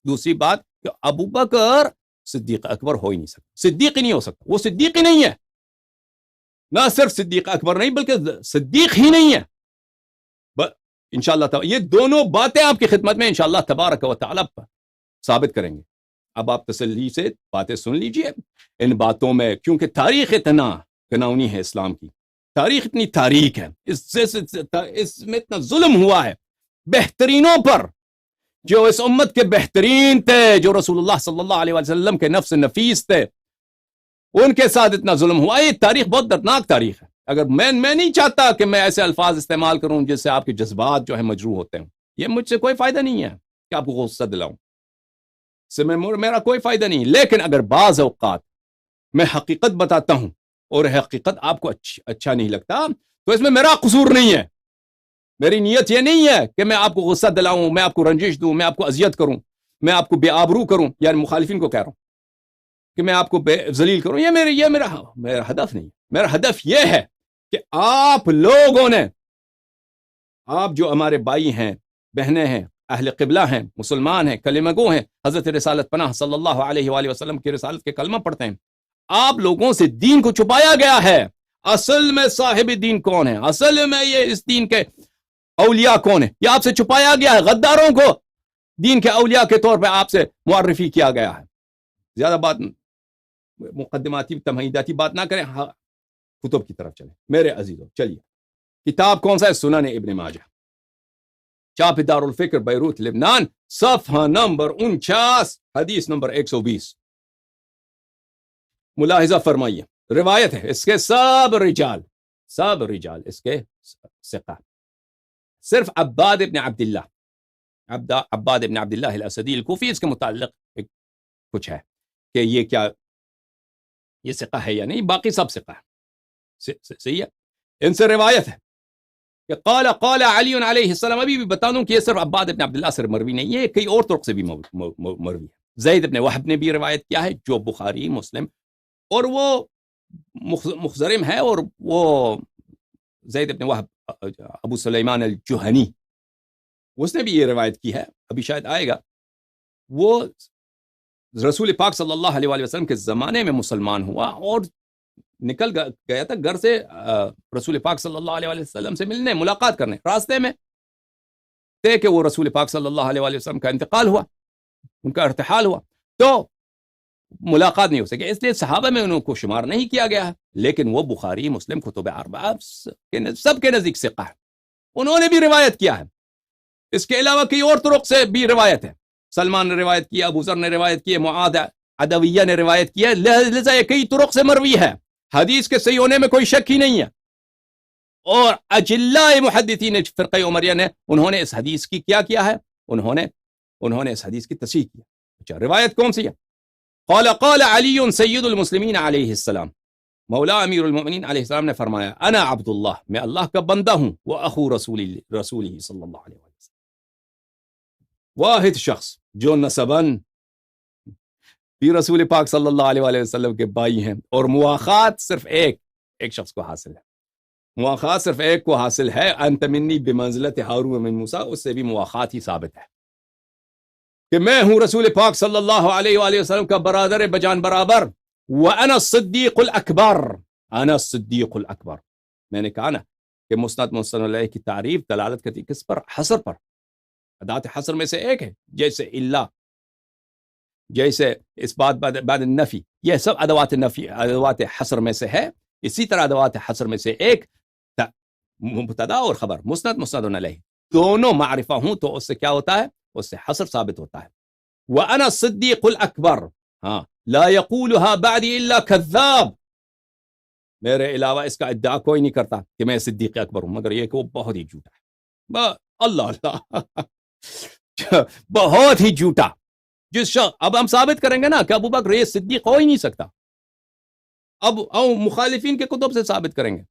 دوسری بات کہ ابو بکر صدیق اکبر ہو ہی نہیں سکتا, صدیق ہی نہیں ہو سکتا, وہ صدیق ہی نہیں ہے, نہ صرف صدیق اکبر نہیں بلکہ صدیق ہی نہیں ہے. انشاءاللہ یہ دونوں باتیں آپ کی خدمت میں انشاءاللہ تبارک و تعالی ثابت کریں گے. اب آپ تسلی سے باتیں سن لیجئے ان باتوں میں, کیونکہ تاریخ اتنا گناؤنی ہے اسلام کی, تاریخ اتنی تاریخ ہے, اس میں اتنا ظلم ہوا ہے بہترینوں پر, جو اس امت کے بہترین تھے, جو رسول اللہ صلی اللہ علیہ وسلم کے نفس نفیس تھے, ان کے ساتھ اتنا ظلم ہوا. یہ تاریخ بہت دردناک تاریخ ہے. اگر میں نہیں چاہتا کہ میں ایسے الفاظ استعمال کروں جس سے آپ کے جذبات جو ہے مجروح ہوتے ہیں, یہ مجھ سے کوئی فائدہ نہیں ہے کہ آپ کو غصہ دلاؤں, اس سے میرا کوئی فائدہ نہیں. لیکن اگر بعض اوقات میں حقیقت بتاتا ہوں اور حقیقت آپ کو اچھا نہیں لگتا, تو اس میں میرا قصور نہیں ہے. میری نیت یہ نہیں ہے کہ میں آپ کو غصہ دلاؤں, میں آپ کو رنجش دوں, میں آپ کو اذیت کروں, میں آپ کو بے آبرو کروں, یعنی مخالفین کو کہہ رہا ہوں کہ میں آپ کو ذلیل کروں. یہ میرا ہدف نہیں. میرا ہدف یہ ہے کہ آپ لوگوں نے, آپ جو ہمارے بھائی ہیں, بہنیں ہیں, اہل قبلہ ہیں, مسلمان ہیں, کلمہ گو ہیں, حضرت رسالت پناہ صلی اللہ علیہ وآلہ وسلم کی رسالت کے کلمہ پڑھتے ہیں, آپ لوگوں سے دین کو چھپایا گیا ہے. اصل میں صاحب دین کون ہے, اصل میں یہ اس دین کے اولیاء کون ہے, یہ آپ سے چھپایا گیا ہے. غداروں کو دین کے اولیاء کے طور پہ آپ سے معرفی کیا گیا ہے. زیادہ بات مقدماتی تمہیداتی بات نہ کریں, کتب کی طرف چلیں میرے عزیزوں. چلیے, کتاب کون سا ہے؟ سنن ابن ماجہ, چاپ دار الفکر بیروت لبنان, صفحہ نمبر 49, حدیث نمبر 120. ملاحظہ فرمائیے, روایت ہے, اس کے سب رجال اس کے ثقہ, صرف عباد ابن عبداللہ الاسدی الکوفی اس کے متعلق کچھ ہے کہ یہ کیا یہ ثقہ ہے یا نہیں, باقی سب ثقہ ہے. صحیح ہے. ان سے روایت ہے کہ قال علی علیہ السلام. ابھی بھی بتا دوں کہ یہ صرف عباد ابن عبداللہ سے مروی نہیں, یہ کئی اور طرق سے بھی مروی ہے. زید ابن وہب نے بھی روایت کیا ہے, جو بخاری, مسلم, اور وہ مخزرم ہے, اور وہ زید ابن وہب ابو سلیمان الجہنی, اس نے بھی یہ روایت کی ہے, ابھی شاید آئے گا. وہ رسول پاک صلی اللہ علیہ وسلم کے زمانے میں مسلمان ہوا اور نکل گیا تھا گھر سے رسول پاک صلی اللہ علیہ وسلم سے ملنے, ملاقات کرنے. راستے میں تھے کہ وہ رسول پاک صلی اللہ علیہ وسلم کا انتقال ہوا, ان کا ارتحال ہوا, تو ملاقات نہیں ہو سکے, اس لیے صحابہ میں انہوں کو شمار نہیں کیا گیا ہے. لیکن وہ بخاری, مسلم, کتب اربعہ سب کے نزدیک ثقہ ہے, انہوں نے بھی روایت کیا ہے. اس کے علاوہ کئی اور طرق سے بھی روایت ہے. سلمان نے روایت کیا, ابو ذر نے روایت کی, معاذ عدویہ نے روایت کیا, لہذا یہ کئی طرق سے مروی ہے. حدیث کے صحیح ہونے میں کوئی شک ہی نہیں ہے. اور اجلاء محدثین فرقہ عمریہ نے, انہوں نے اس حدیث کی کیا ہے, انہوں نے اس حدیث کی تصحیح کیا. اچھا, روایت کون سی ہے؟ قال علی سید المسلمین علیہ السلام, مولا امیر المؤمنین علیہ السلام نے فرمایا, انا عبداللہ, میں اللہ کا بندہ ہوں, وہ اخو رسول صلی اللہ علیہ وسلم. واحد شخص جو نسباً بھی رسول پاک صلی اللہ علیہ وسلم کے بھائی ہیں, اور مواخات صرف ایک شخص کو حاصل ہے. مواخات صرف ایک کو حاصل ہے, انت منی بمنزلت ہارون من موسیٰ, اس سے بھی مواخات ہی ثابت ہے کہ میں ہوں رسول پاک صلی اللہ علیہ وآلہ وسلم کا برادر بجان برابر. وَأَنَا الصِّدِّيقُ الْأَكْبَرُ, انا الصدیق الاکبر. میں نے کہا نا کہ مسند علیہ کی تعریف دلالت کرتی کس پر؟ حصر پر. ادوات حصر میں سے ایک ہے, جیسے اللہ, جیسے اس بات بعد النفی, یہ سب ادوات نفی, ادوات حصر میں سے ہے. اسی طرح ادوات حصر میں سے ایک مبتدا اور خبر, مسند علیہ, دونوں معرفہ ہوں تو اس سے کیا ہوتا ہے؟ اس سے حصر ثابت ہوتا ہے. وَأَنَا الصِّدِّيقُ الْأَكْبَرُ, ہاں, لَا يَقُولُهَا بَعْدِ إِلَّا كَذَّابٌ, میرے علاوہ اس کا ادعا کوئی نہیں کرتا کہ میں صدیق اکبر ہوں, مگر یہ کہ وہ بہت ہی جھوٹا ہے. اللہ بہت ہی جھوٹا. جس شخص, اب ہم ثابت کریں گے نا کہ ابو بکر یہ صدیق ہو ہی نہیں سکتا. اب مخالفین کے کتب سے ثابت کریں گے,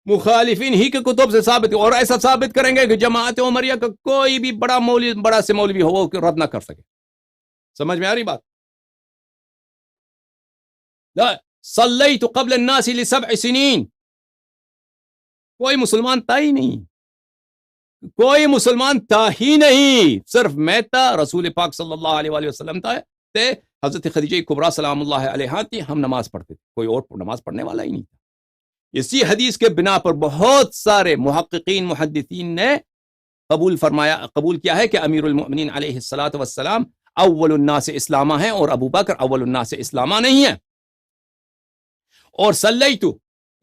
مخالفین ہی کے کتب سے ثابت, اور ایسا ثابت کریں گے کہ جماعت عمریہ کا کوئی بھی بڑا سے مولوی ہو وہ رد نہ کر سکے. سمجھ میں آ رہی بات؟ لا صلیت قبل الناس ل7 سنین, کوئی مسلمان تھا ہی نہیں. کوئی مسلمان تھا ہی نہیں، صرف میں تھا، رسول پاک صلی اللہ علیہ وآلہ وسلم تھے، حضرت خدیجہ کبریٰ سلام اللہ علیہا تھی، ہم نماز پڑھتے تھے، کوئی اور نماز پڑھنے والا ہی نہیں تھا۔ اسی حدیث کے بنا پر بہت سارے محققین محدثین نے قبول کیا ہے کہ امیر المؤمنین علیہ الصلوۃ والسلام اول الناس اسلامہ ہیں اور ابو بکر اول الناس اسلامہ نہیں ہیں۔ اور صلیتو،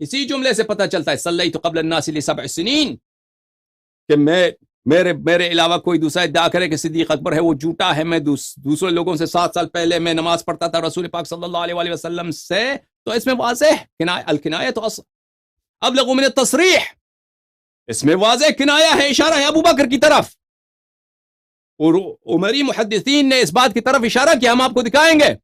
اسی جملے سے پتہ چلتا ہے صلیتو قبل الناس ل7 سنین، کہ میرے علاوہ کوئی دوسرا ادعا کرے کہ صدیق اکبر ہے وہ جھوٹا ہے، میں دوسرے لوگوں سے 7 سال پہلے میں نماز پڑھتا تھا رسول پاک صلی اللہ علیہ وآلہ وسلم سے، تو اس میں واضح الکنایۃ ابلغ من التصریح، اس میں واضح کنایا ہے، اشارہ ہے ابو بکر کی طرف، اور عمری محدثین نے اس بات کی طرف اشارہ کیا، ہم آپ کو دکھائیں گے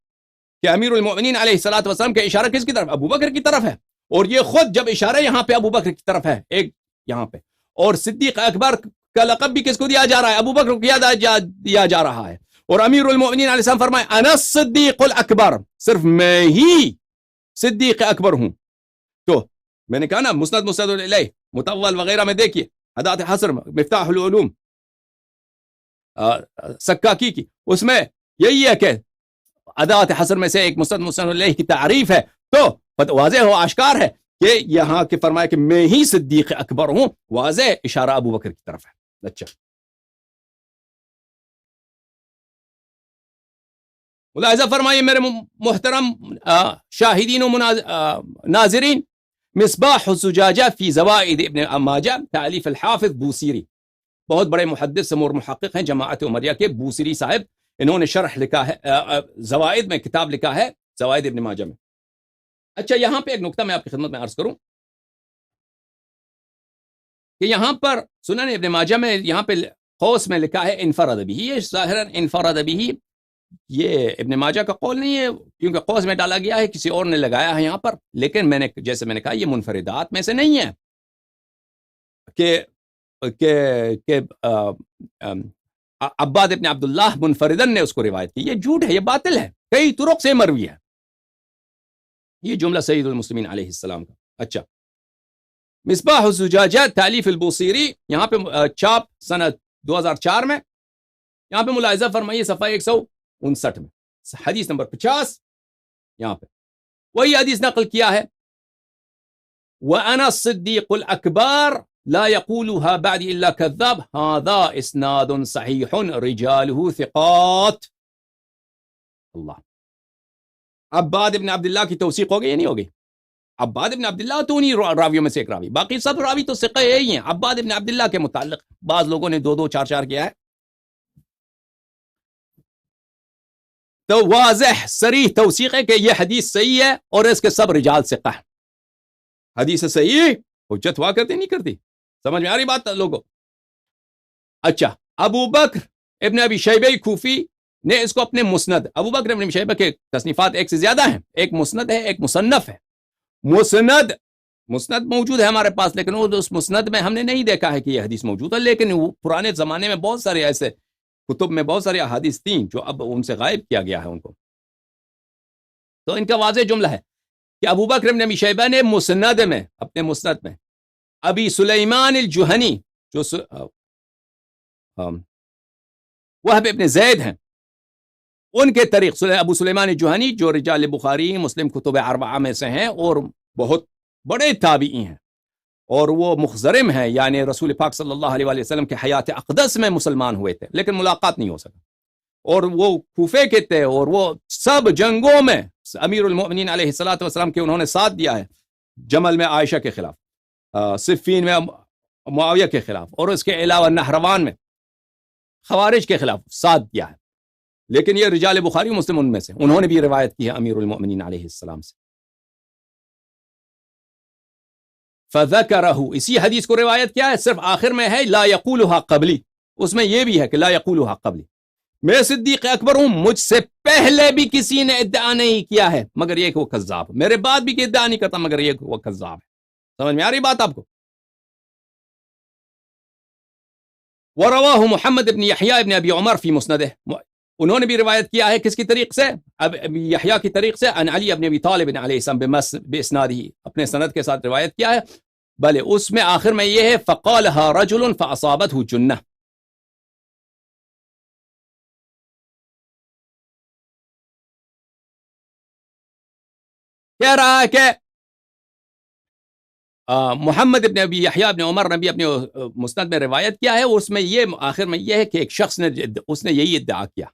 کہ امیر المؤمنین علیہ الصلوۃ والسلام کا اشارہ کس کی طرف؟ ابو بکر کی طرف ہے، اور یہ خود جب اشارہ یہاں پہ ابو بکر کی طرف ہے ایک یہاں پہ، اور صدیق اکبر کا لقب بھی کس کو دیا جا رہا ہے؟ ابو بکر کو دیا جا رہا ہے، اور امیر المؤمنین علیہ السلام فرمائے انا الصدیق الاکبر، صرف میں ہی صدیق اکبر ہوں۔ تو میں نے کہا نا مسند الیہ مطول وغیرہ میں دیکھیے، ادات حصر مفتاح العلوم سکاکی کی، اس میں یہی ہے کہ ادات حصر میں سے ایک مسند الیہ کی تعریف ہے، تو واضح ہو آشکار ہے کہ یہاں کے فرمایا کہ میں ہی صدیق اکبر ہوں، واضح اشارہ ابو بکر کی طرف ہے۔ اچھا، ملاحظہ فرمائیے میرے محترم شاہدین و ناظرین، مصباح الزجاجہ فی زوائد ابن ماجہ تالیف الحافظ بوسیری، بہت بڑے محدث اور محقق ہیں جماعت عمریہ کے، بوسیری صاحب، انہوں نے شرح لکھا ہے، زوائد میں کتاب لکھا ہے زوائد ابن ماجہ میں۔ اچھا، یہاں پہ ایک نقطہ میں آپ کی خدمت میں عرض کروں کہ یہاں پر سنن ابن ماجہ میں یہاں پہ قوس میں لکھا ہے انفرد بھی، یہ ظاہراً انفرد بھی یہ ابن ماجہ کا قول نہیں ہے، کیونکہ قوس میں ڈالا گیا ہے، کسی اور نے لگایا ہے یہاں پر، لیکن جیسے میں نے کہا یہ منفردات میں سے نہیں ہے کہ عباد ابن عبداللہ منفردن نے اس کو روایت کی، یہ جھوٹ ہے، یہ باطل ہے، کئی طرق سے مروی ہے یہ جملہ سید المسلمین علیہ السلام کا۔ اچھا، مصباح الزجاجہ تالیف البوصیری، یہاں پہ چاپ سنہ 2004 میں، یہاں پہ ملاحظہ فرمائیے صفحہ 159 میں حدیث نمبر 50، یہاں پہ وہی حدیث نقل کیا ہے، وَأَنَا الصِّدِّيقُ الْأَكْبَرُ لَا يَقُولُهَا بَعْدِ إِلَّا كَذَّابٌ هَذَا إِسْنَادٌ صَحِيحٌ رِجَالُهُ ثِقَاتٌ۔ اللہ، عباد ابن عبداللہ کی توثیق ہو گئی یا نہیں ہوگی؟ عباد ابن عبداللہ تو انہی راویوں میں سے ایک راوی، باقی سب راوی تو ثقہ ہی ہیں۔ عباد ابن عبداللہ کے متعلق بعض لوگوں نے 2 2 4 4 کیا ہے، تو واضح صریح توثیق ہے کہ یہ حدیث صحیح ہے اور اس کے سب رجال ثقہ ہیں۔ حدیث صحیح حجت ہوا کرتی نہیں کرتی؟ سمجھ میں آ رہی بات لوگوں؟ اچھا، ابو بکر ابن ابی شیبہ کوفی نے اس کو اپنے مسند، ابو بکر ابن ابی شیبہ کے تصنیفات ایک سے زیادہ ہیں، ایک مسند ہے، ایک مصنف ہے۔ مسند موجود ہے ہمارے پاس، لیکن اس مسند میں ہم نے نہیں دیکھا ہے کہ یہ حدیث موجود ہے، لیکن وہ پرانے زمانے میں بہت سارے ایسے کتب میں بہت ساری احادیث تھیں جو اب ان سے غائب کیا گیا ہے ان کو۔ تو ان کا واضح جملہ ہے کہ ابو بکر ابن ابی شیبہ نے مسند میں، اپنے مسند میں، ابی سلیمان الجہنی جو وہب ابن زید ہیں، ان کے طریق ابو سلیمان الجہنی جو رجال بخاری مسلم کتب اربعہ میں سے ہیں اور بہت بڑے تابعی ہیں، اور وہ مخضرم ہیں، یعنی رسول پاک صلی اللہ علیہ وسلم کے حیات اقدس میں مسلمان ہوئے تھے لیکن ملاقات نہیں ہو سکا، اور وہ کوفے کے تھے، اور وہ سب جنگوں میں امیر المؤمنین علیہ الصلوۃ والسلام کے انہوں نے ساتھ دیا ہے، جمل میں عائشہ کے خلاف، صفین میں معاویہ کے خلاف، اور اس کے علاوہ نہروان میں خوارج کے خلاف ساتھ دیا ہے، لیکن یہ رجال بخاری مسلم ان میں سے، انہوں نے بھی روایت کی ہے امیر المؤمنین علیہ السلام سے۔ فَذَكَرَهُ، اسی حدیث کو روایت کیا ہے، صرف آخر میں ہے لا يقولها قبلی، اس میں یہ بھی ہے کہ لا يقولها قبلی، میں صدیق اکبر ہوں، مجھ سے پہلے بھی کسی نے ادعا نہیں کیا ہے مگر یہ کہ وہ کذاب، میرے بعد بھی ادعا نہیں کرتا مگر یہ کہ وہ کذاب ہے۔ سمجھ میں آ رہی بات آپ کو؟ وَرَوَاهُ محمد ابن یحییٰ ابن ابی عمر فی مسندہ، انہوں نے بھی روایت کیا ہے کس کی طریق سے؟ ابی یحییٰ کی طریق سے، عن علی ابن ابی طالب علیہ السلام باسنادہ، اپنے سند کے ساتھ روایت کیا ہے، بلے اس میں آخر میں یہ ہے فقالها رجل فاصابته جنہ. کہہ رہا ہے کہ محمد ابن ابی یحییٰ ابن عمر نے بھی اپنے مسند میں روایت کیا ہے، اس میں یہ آخر میں یہ ہے کہ ایک شخص نے اس نے یہی ادعا کیا.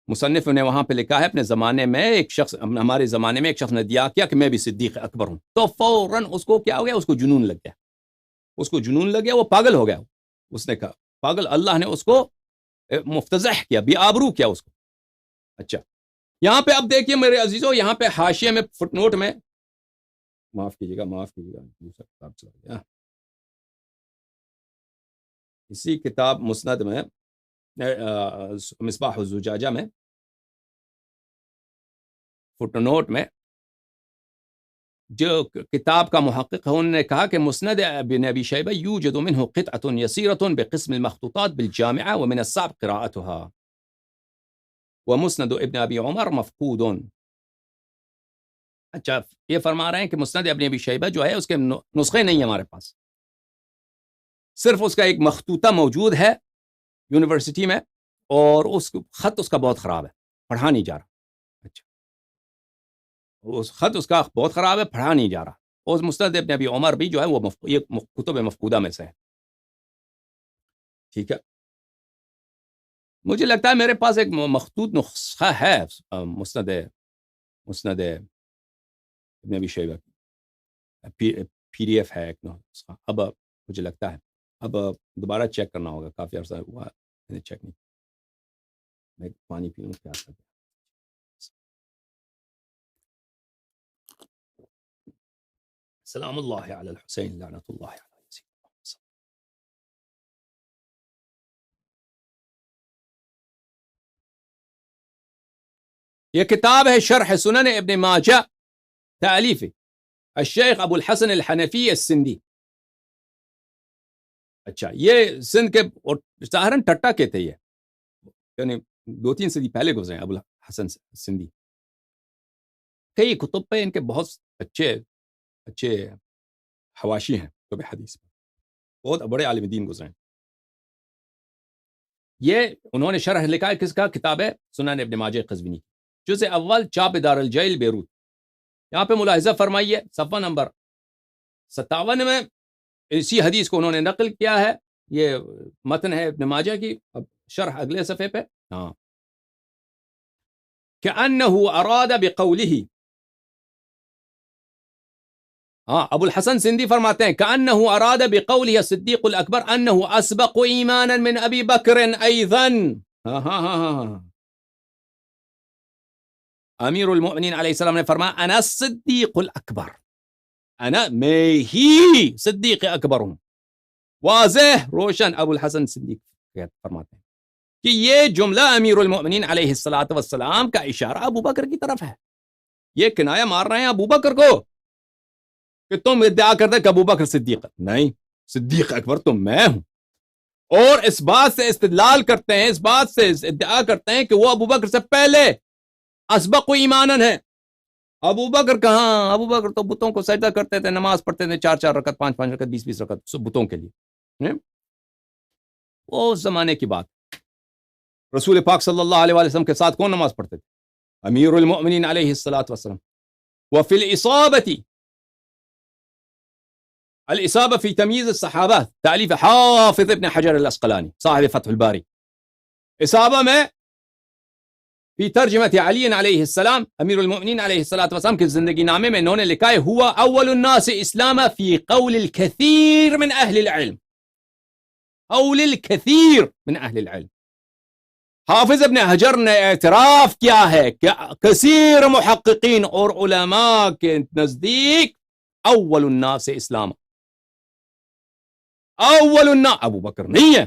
مصنف نے وہاں پہ لکھا ہے اپنے زمانے میں ایک شخص، ہمارے زمانے میں ایک شخص نے ادعا کیا کہ میں بھی صدیق اکبر ہوں، تو فوراً اس کو کیا ہو گیا، اس کو جنون لگ گیا، اس کو جنون لگ گیا، وہ پاگل ہو گیا. اس نے کہا پاگل، اللہ نے اس کو مفتضح کیا، بے آبرو کیا اس کو. اچھا یہاں پہ اب دیکھیے میرے عزیزو، یہاں پہ حاشیے میں فٹ نوٹ میں، معاف کیجیے گا دوسرا کتاب چلا گیا، اسی کتاب مسند میں مصباح الزجاجہ میں فٹ نوٹ میں جو کتاب کا محقق ہے انہوں نے کہا کہ مسند ابن ابی شیبہ یوجد منه قطعة يسيرة بقسم المخطوطات بالجامعة ومن الصعب قراءتها ومسند ابن ابی عمر مفقود. اچھا یہ فرما رہے ہیں کہ مسند ابن ابی شیبہ جو ہے اس کے نسخے نہیں ہیں ہمارے پاس، صرف اس کا ایک مخطوطہ موجود ہے یونیورسٹی میں، اور اس خط اس کا بہت خراب ہے، پڑھا نہیں جا رہا. اچھا اس خط اس کا بہت خراب ہے، پڑھا نہیں جا رہا. اور مسند ابن ابی عمر بھی جو ہے وہ یہ کتب مفقودہ میں سے ہے. ٹھیک ہے، مجھے لگتا ہے میرے پاس ایک مخطوط نسخہ ہے مسند ابن ابی شیبہ پی ڈی ایف ہے ایک نسخہ. اب مجھے لگتا ہے اب دوبارہ چیک کرنا ہوگا، کافی عرصہ ہوا میں نے چیک نہیں. میں پانی پی لوں کیا کرتا. سلام اللہ علی الحسین لعنت اللہ علی یزید. یہ کتاب ہے شرح سنن ابن ماجہ، تالیف الشیخ ابو الحسن الحنفی السندی. اچھا یہ سندھ کے سہارن ٹٹا کے تھے، یہ یعنی 2-3 صدی پہلے گزرے ابو الحسن سندھی. کئی کتب پہ ان کے بہت اچھے حواشی ہیں کتب حدیث پر، بہت بڑے عالم دین گزرے ہیں. یہ انہوں نے شرح لکھا ہے کس کا؟ کتاب ہے سنن ابن ماجہ قزوینی، جزء اول، چاپ دار الجیل بیروت. یہاں پہ ملاحظہ فرمائیے صفحہ نمبر 57 میں اسی حدیث کو انہوں نے نقل کیا ہے. یہ متن ہے ابن ماجہ کی. اب شرح اگلے صفحے پہ. ہاں كأنه اراد بقوله، ہاں ابو الحسن سندھی فرماتے ہیں كأنه اراد بقوله الصدیق الاکبر انه اسبق ایمانا من ابی بکر ایضا. امیر المؤمنین علیہ السلام نے فرمایا انا الصدیق الاکبر، میں ہی صدیق اکبر ہوں. واضح روشن ابو الحسن صدیق فرماتے ہیں کہ یہ جملہ امیر المؤمنین علیہ الصلوۃ والسلام کا اشارہ ابو بکر کی طرف ہے. یہ کنایہ مار رہے ہیں ابو بکر کو کہ تم ادعا کرتے کہ ابو بکر صدیق، نہیں، صدیق اکبر تو میں ہوں. اور اس بات سے استدلال کرتے ہیں، اس بات سے ادعا کرتے ہیں کہ وہ ابو بکر سے پہلے اسبق ایمانن ہے. ابو بکر کہاں؟ ابو بکر تو بتوں کو سجدہ کرتے تھے، نماز پڑھتے تھے 4 رکعت، 5 رکعت، 20 رکعت سب بتوں کے لیے. وہ اس زمانے کی بات. رسول پاک صلی اللہ علیہ وسلم کے ساتھ کون نماز پڑھتے تھے؟ امیر المؤمنین علیہ الصلوۃ والسلام. وفی الإصابة في تمييز الصحابة، تأليف حافظ ابن حجر العسقلاني صاحب فتح الباری. اصابہ میں فی ترجمة علی علیہ السلام، امیر المؤمنین علیہ الصلوۃ والسلام کے زندگی نامے میں انہوں نے لکھا ہے هو اول الناس اسلاما في قول الكثير من اہل العلم، قول الكثير من اہل العلم. حافظ ابن حجر نے اعتراف کیا ہے کہ کثیر محققین اور علماء کے نزدیک اول الناس اسلام، اول الناس ابو بکر نہیں ہے.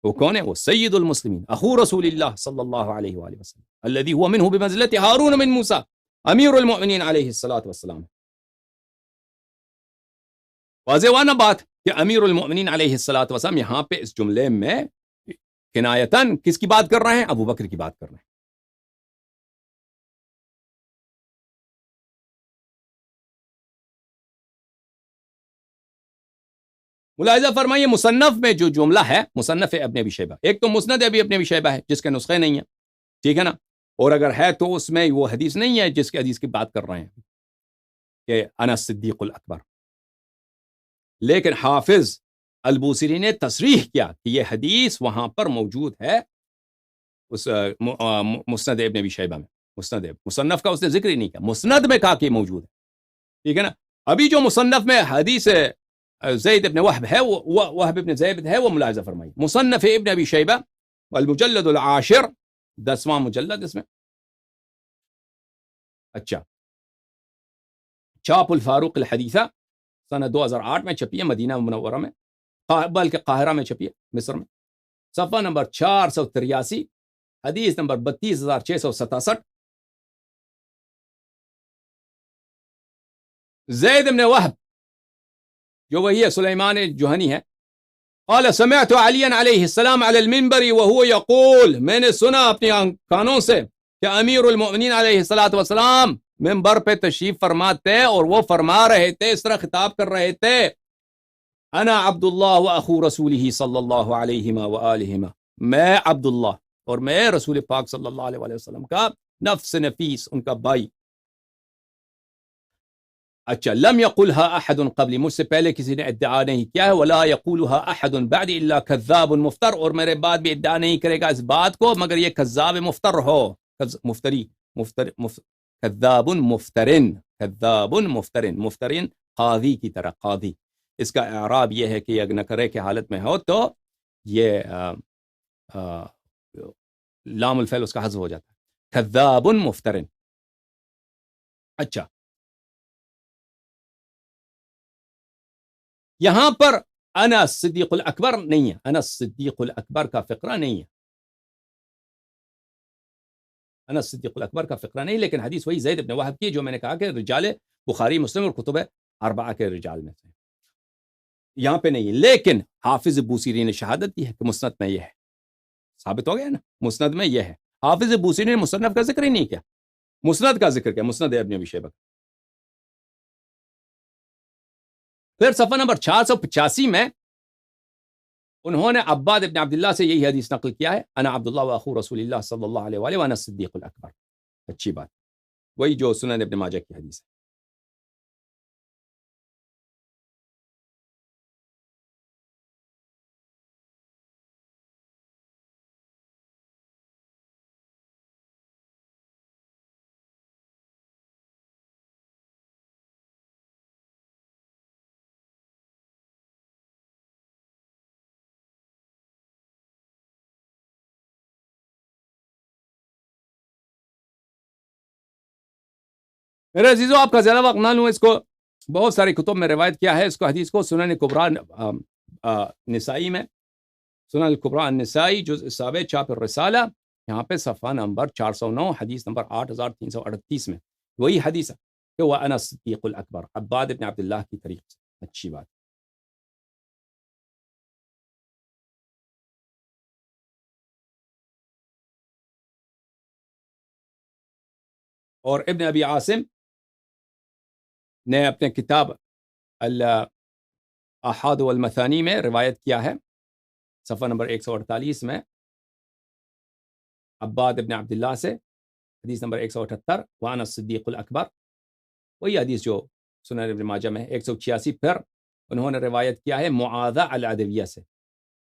وہ کون ہے؟ وہ سید المسلمین، اخو رسول اللہ صلی اللہ علیہ وآلہ وسلم، الذي هو منه بمنزلة هارون من موسى، امیر المؤمنین علیہ الصلوۃ والسلام. واضح ہوا نا بات کہ امیر المؤمنین علیہ الصلوۃ والسلام یہاں پہ اس جملے میں کنایتاً کس کی بات کر رہے ہیں؟ ابو بکر کی بات کر رہے ہیں. ملاحظہ فرمائیے مصنف میں جو جملہ ہے مصنف ابن ابی شیبہ، ایک تو مسند ابن ابی شیبہ ہے جس کے نسخے نہیں ہیں، ٹھیک ہے نا، اور اگر ہے تو اس میں وہ حدیث نہیں ہے جس کے حدیث کی بات کر رہے ہیں کہ انا صدیق الاکبر، لیکن حافظ البوصیری نے تصریح کیا کہ یہ حدیث وہاں پر موجود ہے اس مسند ابن ابی شیبہ میں، مصنف کا اس نے ذکر ہی نہیں کیا، مسند میں کہا کہ موجود ہے، ٹھیک ہے نا۔ ابھی جو مصنف میں حدیث زید ابن وہب ہے، وہ وہب ابن زید ہے، وہ ملاحظہ فرمائی مصنف ابن ابی شیبہ والمجلد العاشر، 10واں مجلد اس میں، اچھا، چھاپ الفاروق الحدیثہ سنہ 2008 میں چھپی ہے، مدینہ منورہ میں، بلکہ قاہرہ میں چھپی ہے، مصر میں، صفحہ نمبر 483، حدیث نمبر 32667۔ زید ابن وہب جو وہی ہے سلیمان جوہنی ہے، قال سمعت علی علیہ السلام علی المنبر وهو یقول، میں نے سنا اپنی کانوں سے کہ امیر المؤمنین علیہ الصلوۃ والسلام منبر پہ تشریف فرماتے اور وہ فرما رہے تھے، اس طرح خطاب کر رہے تھے، انا عبداللہ واخو رسولہ صلی اللہ علیہ وآلہ، میں عبداللہ اور میں رسول پاک صلی اللہ علیہ وآلہ وسلم کا نفس نفیس، ان کا بھائی۔ اچھا، لم یقلها احد قبلی، مجھ سے پہلے کسی نے ادعا نہیں کیا ہے، ولا یقولها احد بعد الا کذاب مفتر، اور میرے بعد بھی ادعا نہیں کرے گا اس بات کو مگر یہ کذاب مفتر ہو، مفتری، کذاب مفترن، کذاب مفترن، مفترن قاضی کی طرح، قاضی، اس کا اعراب یہ ہے کہ یہ نکرے کے حالت میں ہو تو یہ لام الفعل اس کا حذف ہو جاتا ہے، کذاب مفترن۔ اچھا، یہاں پر انا صدیق الاکبر نہیں ہے، انا صدیق الاکبر کا فقرہ نہیں ہے، انا صدیق الاکبر کا فقرہ نہیں، لیکن حدیث وہی زید ابن وہب کی جو میں نے کہا کہ رجال بخاری مسلم اور کتب اربعہ کے رجال میں سے، یہاں پہ نہیں ہے، لیکن حافظ بوصیری نے شہادت دی ہے کہ مسند میں یہ ہے، ثابت ہو گیا نا، مسند میں یہ ہے، حافظ بوصیری نے مصنف کا ذکر ہی نہیں کیا، مسند کا ذکر کیا، مسند ابن ابی شیبہ۔ پھر صفحہ نمبر 485 میں انہوں نے عباد ابن عبداللہ سے یہی حدیث نقل کیا ہے، انا عبداللہ واخو رسول اللہ صلی اللہ علیہ وآلہ وانا الصدیق الاکبر، اچھی بات، وہی جو سنن ابن ماجہ کی حدیث ہے۔ میرے عزیزو، آپ کا زیادہ وقت نہ لوں، اس کو بہت ساری کتب میں روایت کیا ہے، اس کو حدیث کو سنن کبریٰ نسائی میں، سنن الکبریٰ النسائی جزء 7 چھاپ الرسالہ، یہاں پہ صفحہ نمبر 409 حدیث نمبر 8338 میں وہی حدیث ہے کہ وہ انا صدیق الاکبر، عباد ابن عبداللہ کی طریق سے، اچھی بات۔ اور ابن ابی عاصم نے اپنے کتاب الاحاد والمثانی میں روایت کیا ہے، صفحہ نمبر 148 میں، عباد ابن عبداللہ سے، حدیث نمبر 178، وانا الصدیق الاکبر، وہی حدیث جو سنن ابن ماجہ میں ہے۔ 186 پھر انہوں نے روایت کیا ہے معاذہ العدویہ سے،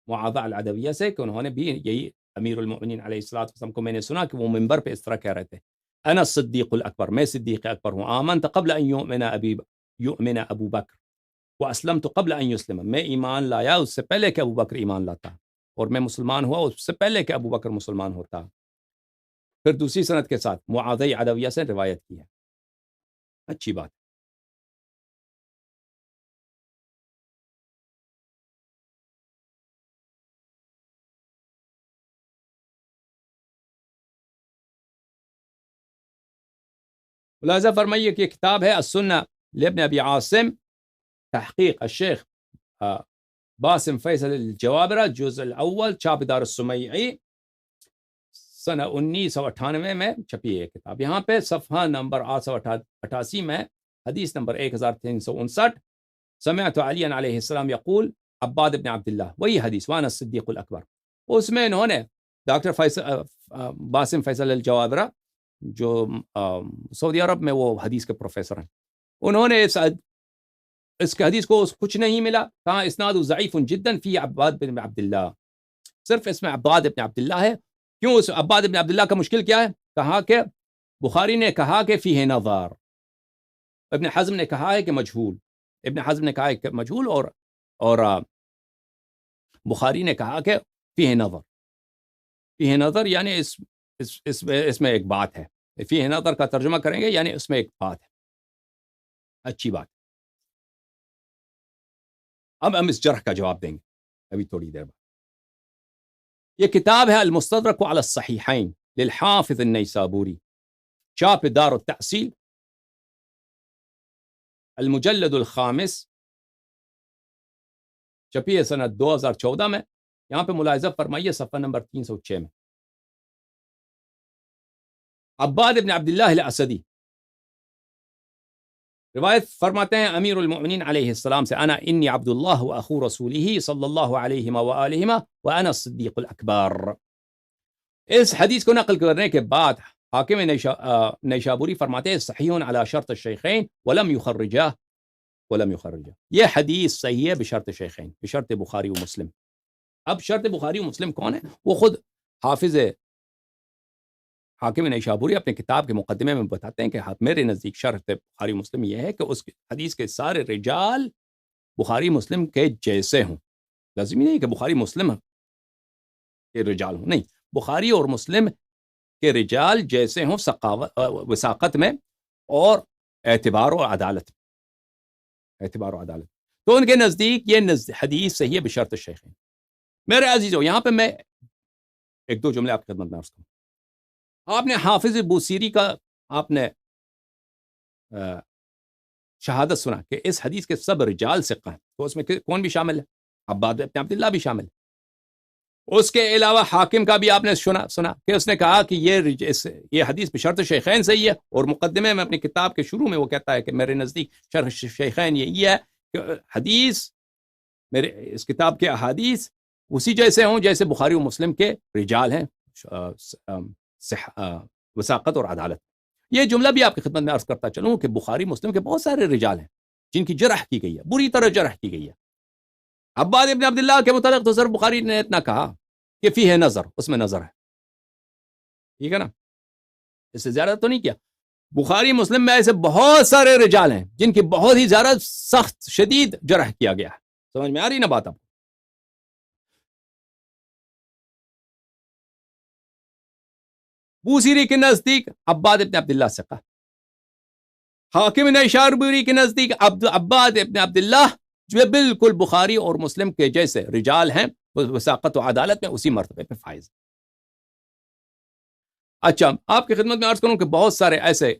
معاذہ العدویہ سے، کہ انہوں نے بھی یہی امیر المؤمنین علیہ الصلوۃ والسلام کو میں نے سنا کہ وہ منبر پہ اس طرح کہہ رہے تھے، انا الصدیق الاکبر، میں صدیق اکبر ہوں، آمنت قبل ان یؤمن ابو بکر واسلمت قبل ان یسلم، میں ایمان لایا اس سے پہلے کہ ابو بکر ایمان لاتا، اور میں مسلمان ہوا اس سے پہلے کہ ابو بکر مسلمان ہوتا۔ پھر دوسری سند کے ساتھ معاذہ عدویہ سے روایت کی ہے، اچھی بات۔ ملاحظہ فرمائیے کہ یہ کتاب ہے السنہ لابن ابی عاصم، تحقیق الشیخ باسم فیصل الجوابرہ، جزء الاول، چھاپ دار السمیعی، سنہ 1998 میں چھپی ہے کتاب۔ یہاں پہ صفحہ نمبر 888 میں حدیث نمبر 1359، سمعت علی علیہ السلام یقول عباد ابن عبداللہ، وہی حدیث وانا الصدیق الاکبر، اس میں انہوں نے ڈاکٹر باسم فیصل الجوادرہ جو سعودی عرب میں وہ حدیث کے پروفیسر ہیں، انہوں نے اس کے حدیث کو کچھ نہیں ملا، کہا اسناد ضعیف جدا فی عباد بن عبداللہ، صرف اس میں عباد ابن عبداللہ ہے۔ کیوں اس عباد ابن عبداللہ کا مشکل کیا ہے؟ کہا کہ بخاری نے کہا کہ فیہ نظر، ابن حزم نے کہا ہے کہ مجہول، ابن حزم نے کہا ہے کہ مجہول، اور بخاری نے کہا کہ فیہ نظر، فیہ نظر یعنی اس میں ایک بات ہے، فیہ نظر کا ترجمہ کریں گے یعنی اس میں ایک بات ہے، اچھی بات۔ اب ہم اس جرح کا جواب دیں گے ابھی تھوڑی دیر بعد۔ یہ کتاب ہے المستدرک علی الصحیحین للحافظ النیسابوری، چاپ دار التحصیل، المجلد الخامس، چھپی ہے سنت 2014 میں۔ یہاں پہ ملاحظہ فرمائیے صفحہ نمبر 306 میں، عباد ابن عبداللہ الاسدی روایت فرماتے ہیں امیر المؤمنین علیہ السلام سے، انا انی عبد اللہ و اخو رسولہ صلی اللہ علیہ وآلہ وانا الصدیق الاکبر۔ اس حدیث کو نقل کرنے کے بعد حاکم نیشابوری فرماتے ہیں صحیح علی شرط الشیخین ولم یخرجہ، یہ حدیث صحیح ہے بشرط شیخین، بشرط بخاری و مسلم۔ اب شرط بخاری و مسلم کون ہے؟ وہ خود حافظ حاکم نیشابوری اپنے کتاب کے مقدمے میں بتاتے ہیں کہ میرے نزدیک شرط بخاری مسلم یہ ہے کہ اس حدیث کے سارے رجال بخاری مسلم کے جیسے ہوں، لازمی نہیں کہ بخاری مسلم کے رجال ہوں، نہیں، بخاری اور مسلم کے رجال جیسے ہوں وثاقت میں اور اعتبار و عدالت، تو ان کے نزدیک یہ حدیث صحیح ہے بشرط الشیخین۔ میرے عزیزو، یہاں پہ میں ایک دو جملے آپ کی خدمت میں عرض کروں۔ آپ نے حافظ بوسیری کا آپ نے شہادت سنا کہ اس حدیث کے سب رجال ثقہ ہیں، تو اس میں کون بھی شامل ہے؟ عباد بن عبداللہ بھی شامل ہے۔ اس کے علاوہ حاکم کا بھی آپ نے سنا کہ اس نے کہا کہ یہ حدیث بشرط شیخین صحیح ہے، اور مقدمے میں اپنی کتاب کے شروع میں وہ کہتا ہے کہ میرے نزدیک شرط شیخین یہی ہے کہ حدیث، میرے اس کتاب کے احادیث اسی جیسے ہوں جیسے بخاری و مسلم کے رجال ہیں، وثاقت اور عدالت۔ یہ جملہ بھی آپ کی خدمت میں عرض کرتا چلوں کہ بخاری مسلم کے بہت سارے رجال ہیں جن کی جرح کی گئی ہے، بری طرح جرح کی گئی ہے۔ عباد ابن عبداللہ کے متعلق تو صرف بخاری نے اتنا کہا کہ فیہ نظر، اس میں نظر ہے، ٹھیک ہے نا، اس سے زیادہ تو نہیں کیا۔ بخاری مسلم میں ایسے بہت سارے رجال ہیں جن کی بہت ہی زیادہ سخت شدید جرح کیا گیا ہے۔ سمجھ میں آ رہی نا بات آپ؟ بوسیری کے نزدیک عباد ابن عبداللہ ثقہ، حاکم نیشابوری کے نزدیک عباد ابن عبداللہ جو بالکل بخاری اور مسلم کے جیسے رجال ہیں، وثاقت و عدالت میں اسی مرتبے پہ فائز۔ اچھا، آپ کی خدمت میں عرض کروں کہ بہت سارے ایسے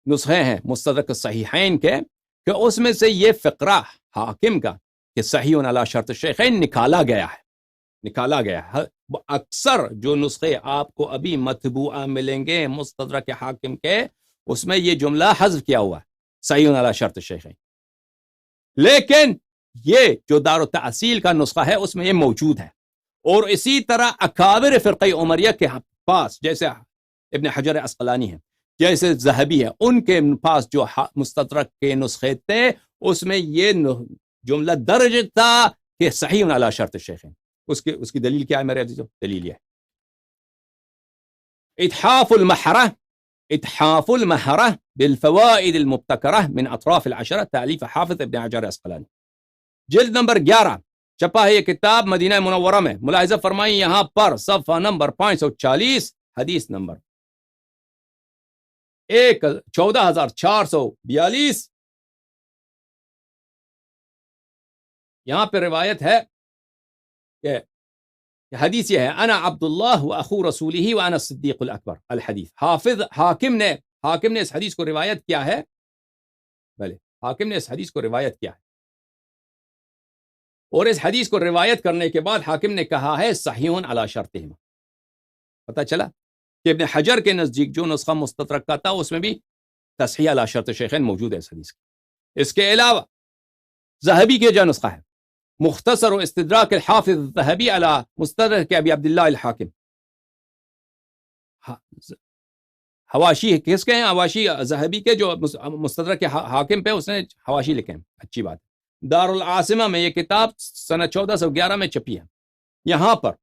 نسخے ہیں مستدرک صحیحین کے کہ اس میں سے یہ فقرہ حاکم کا کہ صحیح علی شرط الشیخین نکالا گیا ہے۔ اکثر جو نسخے آپ کو ابھی مطبوعہ ملیں گے مستدرک حاکم کے، اس میں یہ جملہ حذف کیا ہوا ہے، صحیح علی شرط الشیخین، لیکن یہ جو دار التحصیل کا نسخہ ہے اس میں یہ موجود ہے۔ اور اسی طرح اکابر فرقہ عمریہ کے پاس جیسے ابن حجر عسقلانی ہے، جیسے ذہبی ہے، ان کے پاس جو مستدرک کے نسخے تھے اس میں یہ جملہ درج تھا کہ صحیح علی شرط الشیخین۔ اس کی دلیل کیا ہے میرے عزیزو؟ دلیل یہ ہے اتحاف المحرہ بالفوائد المبتکرہ من اطراف العشرہ، تالیف حافظ ابن حجر عسقلانی، جلد نمبر 11، چھپا ہے یہ کتاب مدینہ منورہ میں۔ ملاحظہ فرمائیں یہاں پر صفحہ نمبر 540، حدیث نمبر 14442، یہاں پہ روایت ہے کہ حدیث یہ ہے، انا عبداللہ و اخو رسولہ وانا الصدیق الاکبر الحدیث۔ حاکم نے اس حدیث کو روایت کیا ہے، حاکم نے اس حدیث کو روایت کیا ہے، اور اس حدیث کو روایت کرنے کے بعد حاکم نے کہا ہے صحیح علی شرطہما۔ پتہ چلا کہ ابن حجر کے نزدیک جو نسخہ مستدرک کا تھا اس میں بھی تصحیح علی شرط شیخین موجود ہے اس حدیث کی۔ اس کے علاوہ ذہبی کے جو نسخہ ہے مختصر استدراک الحافظ الذهبی علی مستدرک ابی عبداللہ الحاکم. حواشی کس کے ہیں؟ حواشی ذہبی کے، جو مستدرک حاکم پہ اس نے حواشی لکھے ہیں. اچھی بات ہے. دار العاصمہ میں یہ کتاب سنہ 1411 میں چھپی ہے. یہاں پر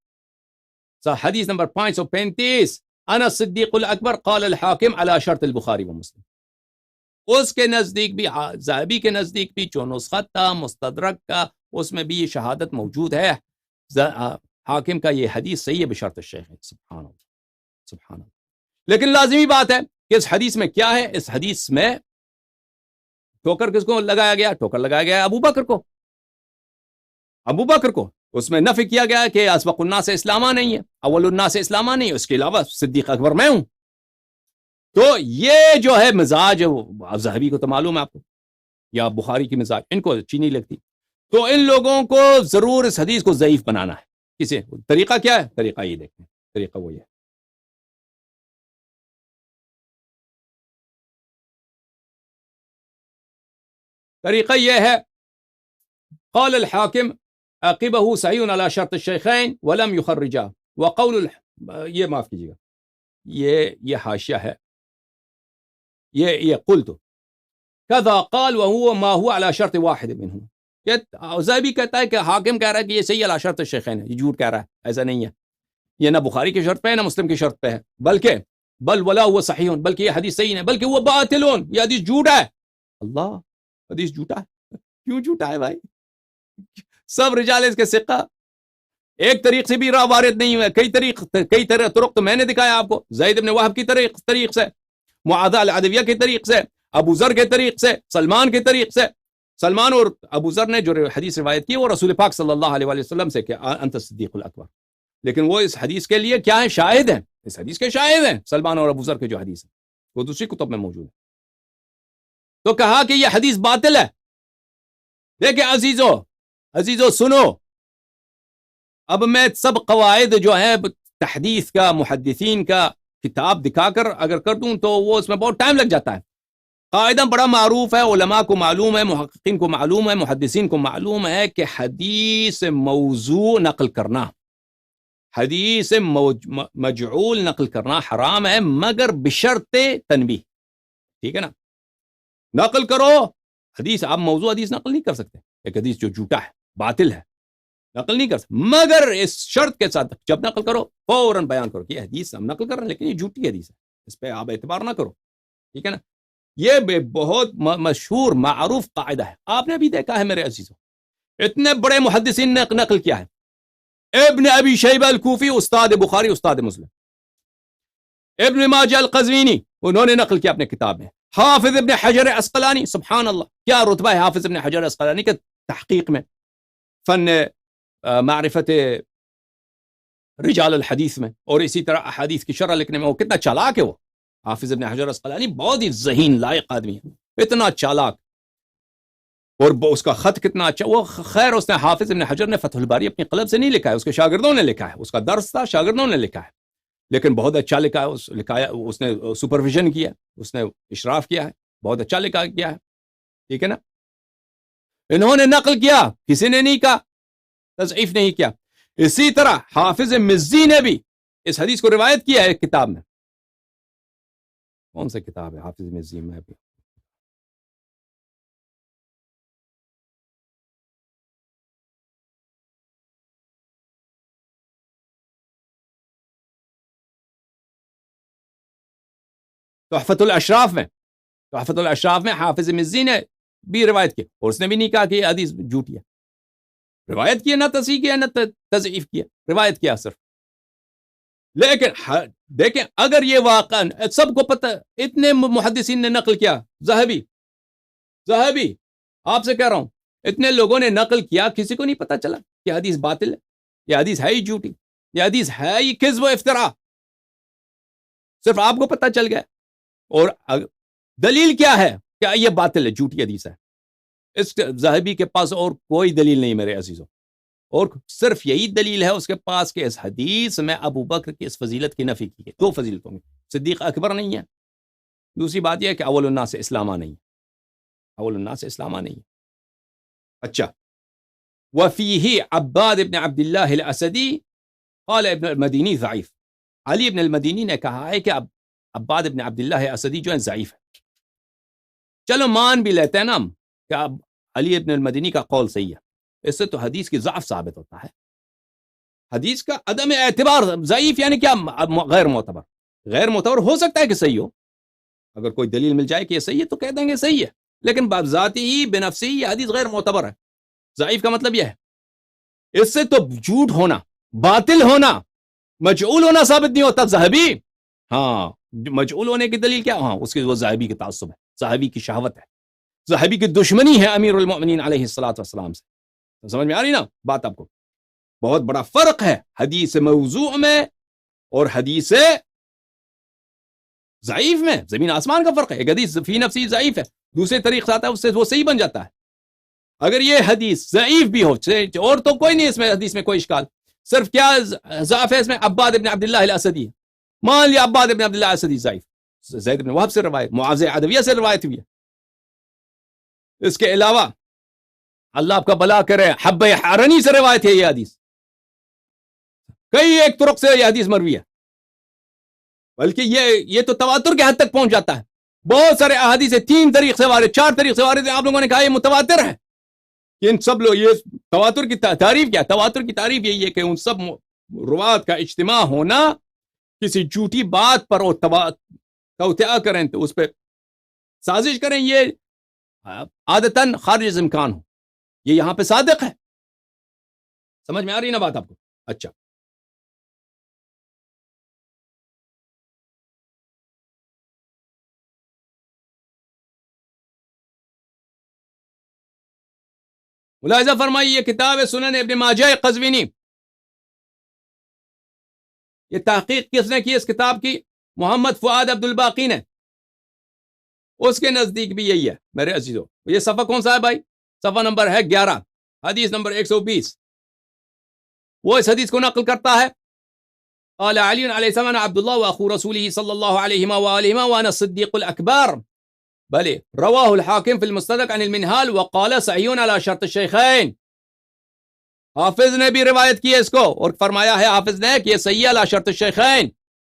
حدیث نمبر 535 انا صدیق الاکبر قال الحاکم علی شرط البخاری و مسلم. اس کے نزدیک بھی، ذہبی کے نزدیک بھی، جو نسخہ تھا مستدرک کا، اس میں بھی یہ شہادت موجود ہے حاکم کا یہ حدیث صحیح ہے بشرط الشیخ. سبحان اللہ سبحان اللہ. لیکن لازمی بات ہے کہ اس حدیث میں کیا ہے؟ اس حدیث میں ٹھوکر کس کو لگایا گیا؟ ٹھوکر لگایا گیا ابو بکر کو. ابو بکر کو اس میں نفی کیا گیا کہ اسبق الناس اسلامہ نہیں ہے، اول الناس اسلامہ نہیں ہے، اس کے علاوہ صدیق اکبر میں ہوں. تو یہ جو ہے مزاج ذہبی کو تو معلوم ہے آپ کو، یا بخاری کی مزاج ان کو اچھی نہیں لگتی. تو ان لوگوں کو ضرور اس حدیث کو ضعیف بنانا ہے. کسے طریقہ کیا ہے؟ طریقہ یہ دیکھیں، طریقہ وہی ہے. طریقہ یہ ہے، قال الحاکم عقبہ صحیح علی شرط الشیخین ولم یخرجا وقول یہ معاف کیجیے گا، یہ حاشیہ ہے، یہ قلت کذا قال وهو ما هو على شرط واحد منهم. ذہبی کہتا ہے کہ حاکم کہہ رہا ہے کہ یہ صحیح علی شرط الشیخین ہے، یہ جھوٹ کہہ رہا ہے، ایسا نہیں ہے. یہ نہ بخاری کی شرط پہ ہے نہ مسلم کی شرط پہ ہے، بلکہ بل ولا هو صحیح، بلکہ یہ حدیث صحیح ہے، بلکہ وہ باطل، یہ حدیث جھوٹا ہے. اللہ، حدیث جھوٹا ہے؟ کیوں جھوٹا ہے بھائی؟ سب رجال اس کے ثقہ، ایک طریق سے بھی راہ وارد نہیں ہے، کئی طرق تو میں نے دکھایا آپ کو. زید بن وہب کی طریق سے، معاذہ العدویہ کے طریق سے، ابو ذر کے طریق سے، سلمان کے طریق سے. سلمان اور ابو ذر نے جو حدیث روایت کی وہ رسول پاک صلی اللہ علیہ وسلم سے کہ انت صدیق الاکبر، لیکن وہ اس حدیث کے لیے کیا ہے؟ شاہد ہیں. اس حدیث کے شاہد ہیں سلمان اور ابو ذر کے جو حدیث ہے، وہ دوسری کتب میں موجود ہے. تو کہا کہ یہ حدیث باطل ہے. دیکھیں عزیزو سنو، اب میں سب قواعد جو ہے تحدیث کا، محدثین کا کتاب دکھا کر اگر کر دوں تو وہ اس میں بہت ٹائم لگ جاتا ہے. قاعدہ بڑا معروف ہے، علماء کو معلوم ہے، محققین کو معلوم ہے، محدثین کو معلوم ہے کہ حدیث موضوع نقل کرنا، حدیث مجعول نقل کرنا حرام ہے، مگر بشرط تنبیہ. ٹھیک ہے نا؟ نقل کرو حدیث، آپ موضوع حدیث نقل نہیں کر سکتے. ایک حدیث جو جھوٹا ہے، باطل ہے، نقل نہیں کر سکتے، مگر اس شرط کے ساتھ جب نقل کرو فوراً بیان کرو کہ یہ حدیث ہم نقل کر رہے ہیں لیکن یہ جھوٹی حدیث ہے، اس پہ آپ اعتبار نہ کرو. ٹھیک ہے نا؟ یہ بہت مشہور معروف قاعدہ ہے. آپ نے بھی دیکھا ہے میرے عزیزوں، اتنے بڑے محدثین نے نقل کیا ہے. ابن ابی شیبہ الکوفی استاد بخاری، استاد مسلم. ابن ماجہ القزوینی انہوں نے نقل کیا اپنے کتاب میں. حافظ ابن حجر عسقلانی، سبحان اللہ، کیا رتبہ ہے حافظ ابن حجر عسقلانی کے تحقیق میں، فن معرفت رجال الحدیث میں، اور اسی طرح احادیث کی شرح لکھنے میں. وہ کتنا چالاک ہے وہ حافظ ابن حجر عسقلانی، بہت ہی ذہین لائق آدمی ہے، اتنا چالاک، اور اس کا خط کتنا اچھا. وہ خیر اس نے حافظ ابن حجر نے فتح الباری اپنی قلم سے نہیں لکھا ہے، اس کے شاگردوں نے لکھا ہے، اس کا درس تھا، شاگردوں نے لکھا ہے، لیکن بہت اچھا لکھا ہے. اس نے سپرویژن کیا، اس نے اشراف کیا ہے، بہت اچھا لکھا کیا ہے. ٹھیک ہے نا؟ انہوں نے نقل کیا، کسی نے نہیں کہا، تضعیف نہیں کیا. اسی طرح حافظ مزی نے بھی اس حدیث کو روایت کیا ہے ایک کتاب میں. کون سا کتاب ہے حافظ مزی میں؟ بھی تحفۃ الاشراف میں، تحفۃ الاشراف میں حافظ مزی نے بھی روایت کی، اور اس نے بھی نہیں کہا کہ یہ حدیث جھوٹی ہے. روایت کیا، نہ تصحیح کیا نہ تضعیف کیا، روایت کیا صرف. لیکن دیکھیں اگر یہ واقعا سب کو پتہ، اتنے محدثین نے نقل کیا، ذہبی آپ سے کہہ رہا ہوں، اتنے لوگوں نے نقل کیا، کسی کو نہیں پتہ چلا کہ حدیث باطل ہے، یہ حدیث ہے ہی جھوٹی، یہ حدیث ہے ہی کذب و افتراء، صرف آپ کو پتہ چل گیا. اور دلیل کیا ہے کہ یہ باطل ہے، جھوٹی حدیث ہے؟ اس ذہبی کے پاس اور کوئی دلیل نہیں میرے عزیزوں، اور صرف یہی دلیل ہے اس کے پاس کہ اس حدیث میں ابو بکر کی اس فضیلت کی نفی کی ہے. دو فضیلتوں میں، صدیق اکبر نہیں ہے، دوسری بات یہ ہے کہ اول الناس اسلامہ نہیں ہے، اول الناس اسلامہ نہیں ہے. اچھا، وفيه عباد بن عبد الله الاسدی قال ابن المدینی ضعیف. علی ابن المدینی نے کہا ہے کہ عباد ابن عبداللہ اسدی جو ہے ضعیف ہے. چلو مان بھی لیتے ہیں نا ہم کہ اب علی ابن المدینی کا قول صحیح ہے. اس سے تو حدیث کی ضعف ثابت ہوتا ہے. حدیث کا عدم اعتبار. ضعیف یعنی کیا؟ غیر معتبر. غیر معتبر ہو سکتا ہے کہ صحیح ہو، اگر کوئی دلیل مل جائے کہ یہ صحیح ہے تو کہہ دیں گے صحیح ہے، لیکن بذاتی ہی بنفسی یہ حدیث غیر معتبر ہے. ضعیف کا مطلب یہ ہے. اس سے تو جھوٹ ہونا، باطل ہونا، مجعول ہونا ثابت نہیں ہوتا. ذہبی ہاں مجعول ہونے کی دلیل کیا؟ ہاں اس کے وہ ذہبی کی تعصب ہے، ذہبی کی شہوت ہے، ذہبی کی دشمنی ہے امیر المؤمنین علیہ الصلوۃ والسلام سے. سمجھ میں آ رہی نا بات آپ کو؟ بہت بڑا فرق ہے حدیث موضوع میں اور حدیث ضعیف میں. زمین آسمان کا فرق ہے. ایک حدیث فی نفسی ضعیف ہے، دوسرے طریق سے آتا ہے اس سے وہ صحیح بن جاتا ہے. اگر یہ حدیث ضعیف بھی ہو اور تو کوئی نہیں اس میں حدیث میں کوئی اشکال. صرف کیا ضعف ہے اس میں؟ عباد ابن عبداللہ الاسدی. مان لیا عباد ابن عبداللہ الاسدی ضعیف، زید بن وہب سے روایت، معاذ عدویہ سے روایت ہوئی ہے. اس کے علاوہ اللہ آپ کا بلا کرے حب حارنی سے روایت ہے یہ حدیث. کئی ایک طرق سے یہ حدیث مروی ہے، بلکہ یہ تو تواتر کے حد تک پہنچ جاتا ہے. بہت سارے احادیث 3 طریق سے وارد، 4 طریق سے وارد. آپ لوگوں نے کہا یہ متواتر ہے. ان سب لوگ یہ تواتر کی تعریف کیا؟ تواتر کی تعریف یہی ہے کہ ان سب روات کا اجتماع ہونا، کسی جھوٹی بات پر توطئہ کریں تو اس پہ سازش کریں، یہ عادتاً خارج امکان ہو. یہ یہاں پہ صادق ہے. سمجھ میں آ رہی نا بات آپ کو؟ اچھا ملاحظہ فرمائیے، یہ کتاب ہے سنن ابن ماجہ قزوینی. یہ تحقیق کس نے کی اس کتاب کی؟ محمد فؤاد عبد الباقی نے. اس کے نزدیک بھی یہی ہے میرے عزیزو. یہ صفحہ کون سا ہے بھائی؟ صفحہ نمبر ہے 11، حدیث نمبر 120. وہ اس حدیث کو نقل کرتا ہے. قال علی علیہ السلام عبد اللہ واخو رسولہ صلی اللہ علیہ وآلہ وانا الصدیق الاکبر بلے رواہ الحاکم فی المستدرک عن المنہال وقال صحیح علی شرط الشیخین. حافظ نے بھی روایت کی ہے اس کو اور فرمایا ہے حافظ نے کہ یہ صحیح علی شرط الشیخین.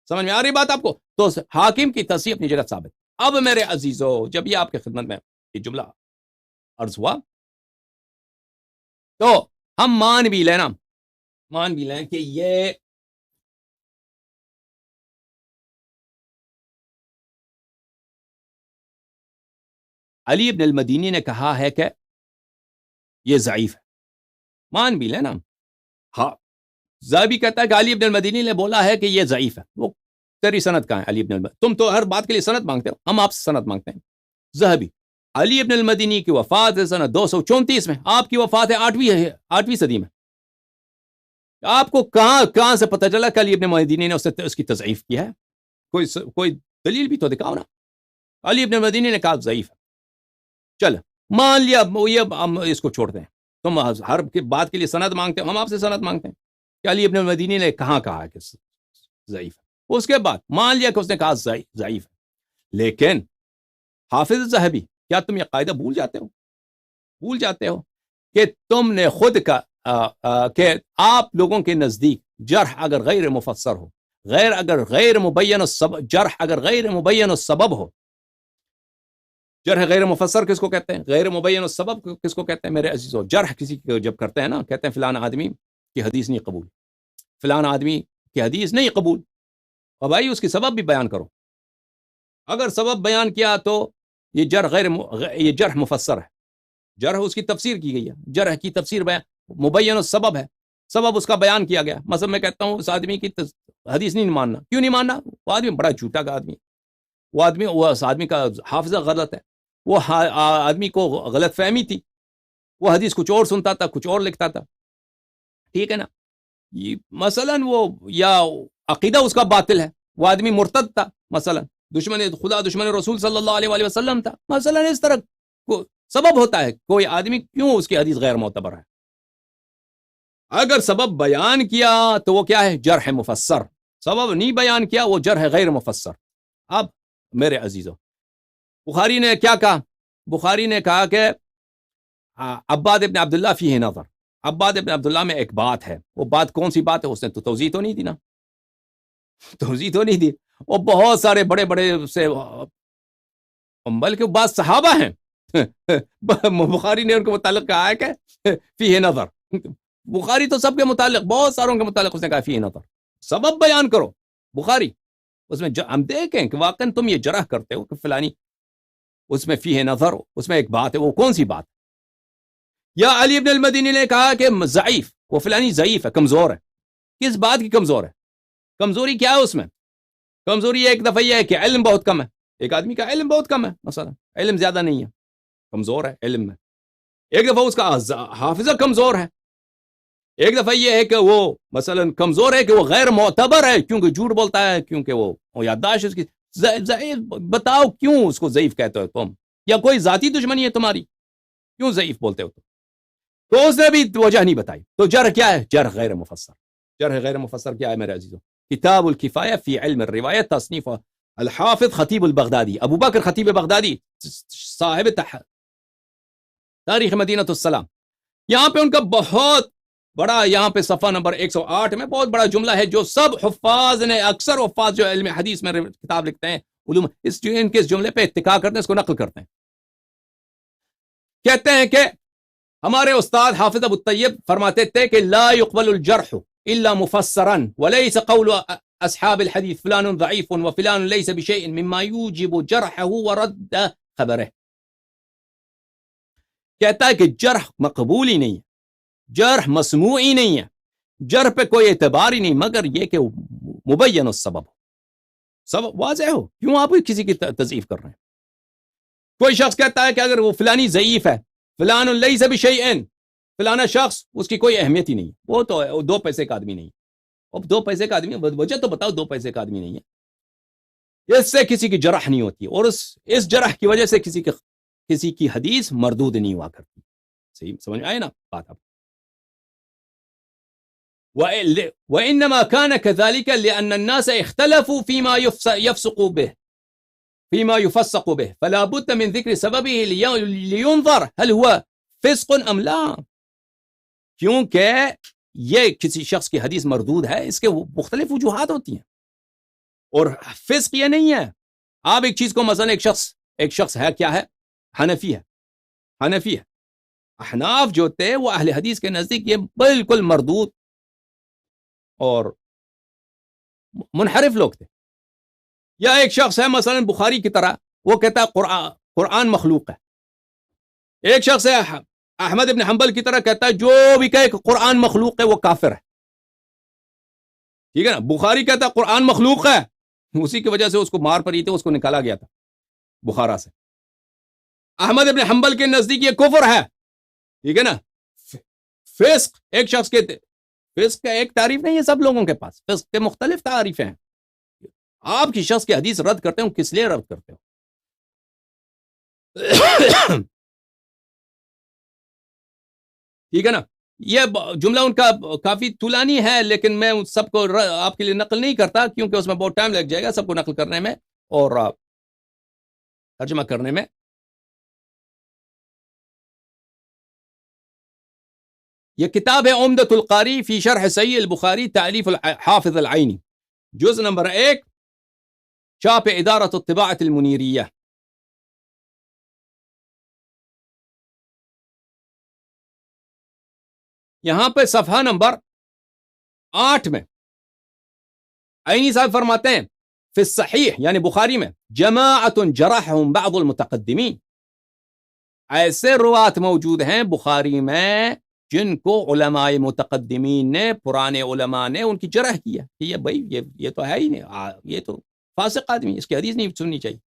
سمجھ میں آ رہی بات آپ کو؟ تو حاکم کی تصحیح اپنی جگہ ثابت. اب میرے عزیزو جب یہ آپ کے خدمت میں یہ جملہ عرض ہوا تو ہم مان بھی لیں کہ یہ علی ابن المدینی نے کہا ہے کہ یہ ضعیف ہے. مان بھی لینا. ہاں ذہبی کہتا ہے کہ علی ابن المدینی نے بولا ہے کہ یہ ضعیف ہے. وہ تیری سند کہاں ہے علی ابن المدینی؟ تم تو ہر بات کے لیے سند مانگتے ہو، ہم آپ سے سند مانگتے ہیں. ذہبی علی ابن المدینی کی وفات ہے سنہ 234 میں، آپ کی وفات ہے 8ویں صدی میں. آپ کو کہاں سے پتہ چلا کہ علی ابن المدینی نے اس کی تضعیف کی ہے؟ کوئی دلیل بھی تو دکھاؤ نا. علی ابن المدینی نے کہا ضعیف ہے. چل مان لیا یہ ہم اس کو چھوڑتے ہیں. تم ہر بات کے لیے سند مانگتے ہو، ہم آپ سے سند مانگتے ہیں کہ علی ابن المدینی نے کہاں کہا کہ ضعیف ہے. اس کے بعد مان لیا کہ اس نے کہا ضعیف ہے. لیکن حافظ ذہبی، کیا تم یہ قاعدہ بھول جاتے ہو کہ تم نے خود کا کہ آپ لوگوں کے نزدیک جرح اگر غیر مفسر ہو، اگر غیر مبین السبب، جرح اگر غیر مبین السبب ہو. جرح غیر مفسر کس کو کہتے ہیں؟ غیر مبین السبب کس کو کہتے ہیں میرے عزیزو؟ جرح کسی کو جب کرتے ہیں نا، کہتے ہیں فلانا آدمی کی حدیث نہیں قبول، فلانا آدمی کی حدیث نہیں قبول. اور بھائی اس کی سبب بھی بیان کرو. اگر سبب بیان کیا تو یہ جرح مفسر ہے. جرح اس کی تفسیر کی گئی ہے. جرح کی تفسیر مبین السبب ہے، سبب اس کا بیان کیا گیا. مثلا میں کہتا ہوں اس آدمی کی حدیث نہیں ماننا. کیوں نہیں ماننا؟ وہ آدمی بڑا جھوٹا کا آدمی، وہ اس آدمی کا حافظہ غلط ہے، وہ آدمی کو غلط فہمی تھی، وہ حدیث کچھ اور سنتا تھا، کچھ اور لکھتا تھا. ٹھیک ہے نا؟ مثلا وہ یا عقیدہ اس کا باطل ہے، وہ آدمی مرتد تھا، مثلا دشمن خدا دشمن رسول صلی اللہ علیہ وسلم تھا، مثلا اس طرح کو سبب ہوتا ہے. کوئی آدمی کیوں اس کی حدیث غیر معتبر ہے؟ اگر سبب بیان کیا تو وہ کیا ہے؟ جرح مفسر. سبب نہیں بیان کیا وہ جرح غیر مفسر. اب میرے عزیزو بخاری نے کیا کہا؟ بخاری نے کہا کہ عباد ابن عبداللہ فیہ نظر. اب بات ابن عبداللہ میں ایک بات ہے، وہ بات کون سی بات ہے؟ اس نے تو توضیح تو نہیں دی نا، توضیح تو نہیں دی. وہ بہت سارے بڑے بڑے سے بلکہ بعض صحابہ ہیں بخاری نے ان کے متعلق کہا ہے کہ فیہ نظر. بخاری تو سب کے متعلق، بہت ساروں کے متعلق اس نے کہا فیہ نظر. سبب بیان کرو بخاری، اس میں ہم دیکھیں کہ واقعا تم یہ جرح کرتے ہو کہ فلانی اس میں فیہ نظر ہو، اس میں ایک بات ہے، وہ کون سی بات؟ یا علی ابن المدینی نے کہا کہ ضعیف، وہ فلانی ضعیف ہے، کمزور ہے. کس بات کی کمزور ہے؟ کمزوری کیا ہے اس میں؟ کمزوری ایک دفعہ یہ ہے کہ علم بہت کم ہے، ایک آدمی کا علم بہت کم ہے، مثلا علم زیادہ نہیں ہے، کمزور ہے علم میں. ایک دفعہ اس کا حافظہ کمزور ہے. ایک دفعہ یہ ہے کہ وہ مثلا کمزور ہے کہ وہ غیر معتبر ہے کیونکہ جھوٹ بولتا ہے، کیونکہ وہ یادداشت اس کی ضعیف. بتاؤ کیوں اس کو ضعیف کہتے ہو تم؟ یا کوئی ذاتی دشمنی ہے تمہاری؟ کیوں ضعیف بولتے ہو تم؟ تو اس نے بھی وجہ نہیں بتائی. تو جرح کیا ہے؟ جرح غیر مفسر. جرح غیر مفسر کیا ہے میرے عزیزوں؟ کتاب الکفایہ فی علم الروایت، تصنیف الحافظ خطیب البغدادی، ابو بکر خطیب بغدادی، صاحب تاریخ مدینہ السلام. یہاں پہ ان کا بہت بڑا، یہاں پہ صفحہ نمبر 108 میں بہت بڑا جملہ ہے جو سب حفاظ نے، اکثر حفاظ جو علم حدیث میں کتاب لکھتے ہیں علوم، ان کے اس جملے پہ اتکا کرتے ہیں، اس کو نقل کرتے ہیں. کہتے ہیں کہ ہمارے استاد حافظ ابو الطیب فرماتے تھے کہ لا يقبل الجرح الا مفسرا وليس قول اصحاب الحديث فلان ضعيف وفلان ليس بشيء مما يوجب جرحه ورد خبره. کہتا ہے کہ جرح مقبول ہی نہیں ہے، جرح مسموعی نہیں ہے، جرح پہ کوئی اعتبار ہی نہیں مگر یہ کہ مبین السبب، سبب واضح ہو. کیوں آپ کسی کی تضعیف کر رہے ہیں؟ کوئی شخص کہتا ہے کہ اگر وہ فلانی ضعیف ہے، فلان لیس بشیء، فلانا شخص اس کی کوئی اہمیت ہی نہیں، وہ تو دو پیسے کا آدمی نہیں. اب دو پیسے کا آدمی، وجہ تو بتاؤ، دو پیسے کا آدمی نہیں ہے. اس سے کسی کی جرح نہیں ہوتی، اور اس جرح کی وجہ سے کسی کی حدیث مردود نہیں ہوا کرتی. صحیح سمجھ آئے نا بات آپ؟ وإنما كان كذلك لأن الناس اختلفوا فيما يفسق به فلا بد من ذكر سببه لينظر هل هو فسق ام لا. کیونکہ یہ کسی شخص کی حدیث مردود ہے، اس کے مختلف وجوہات ہوتی ہیں، اور فسق یہ نہیں ہے. آپ ایک چیز کو مثلا ایک شخص ہے، کیا ہے؟ حنفی ہے. احناف جو تھے وہ اہل حدیث کے نزدیک یہ بالکل مردود اور منحرف لوگ تھے. یا ایک شخص ہے مثلا بخاری کی طرح، وہ کہتا ہے قرآن مخلوق ہے. ایک شخص ہے احمد ابن حنبل کی طرح، کہتا ہے جو بھی کہے کہ قرآن مخلوق ہے وہ کافر ہے. ٹھیک ہے نا؟ بخاری کہتا ہے قرآن مخلوق ہے، اسی کی وجہ سے اس کو مار پڑی تھی، اس کو نکالا گیا تھا بخارا سے. احمد ابن حنبل کے نزدیک یہ کفر ہے. ٹھیک ہے نا؟ فسق ایک شخص کے، فسق کا ایک تعریف نہیں ہے سب لوگوں کے پاس، فسق کے مختلف تعریفیں ہیں. آپ کی شخص کی حدیث رد کرتے ہو، کس لیے رد کرتے ہو؟ ٹھیک ہے نا؟ یہ جملہ ان کا کافی طولانی ہے، لیکن میں سب کو آپ کے لیے نقل نہیں کرتا کیونکہ اس میں بہت ٹائم لگ جائے گا سب کو نقل کرنے میں اور ترجمہ کرنے میں. یہ کتاب ہے عمدۃ القاری فی شرح صحیح البخاری، تالیف الحافظ العینی، جزء نمبر 1، چاپ ادارۃ الطباعۃ المنیریہ. یہاں پہ صفحہ نمبر 8 میں عینی صاحب فرماتے ہیں فی الصحیح یعنی بخاری میں جماعت جرحهم بعض المتقدمین، ایسے روات موجود ہیں بخاری میں جن کو علماء متقدمین نے، پرانے علماء نے ان کی جرح کیا کہ یہ بھائی یہ تو ہے ہی نہیں، یہ تو فاسق آدمی، اس کی حدیث نہیں سننی چاہیے.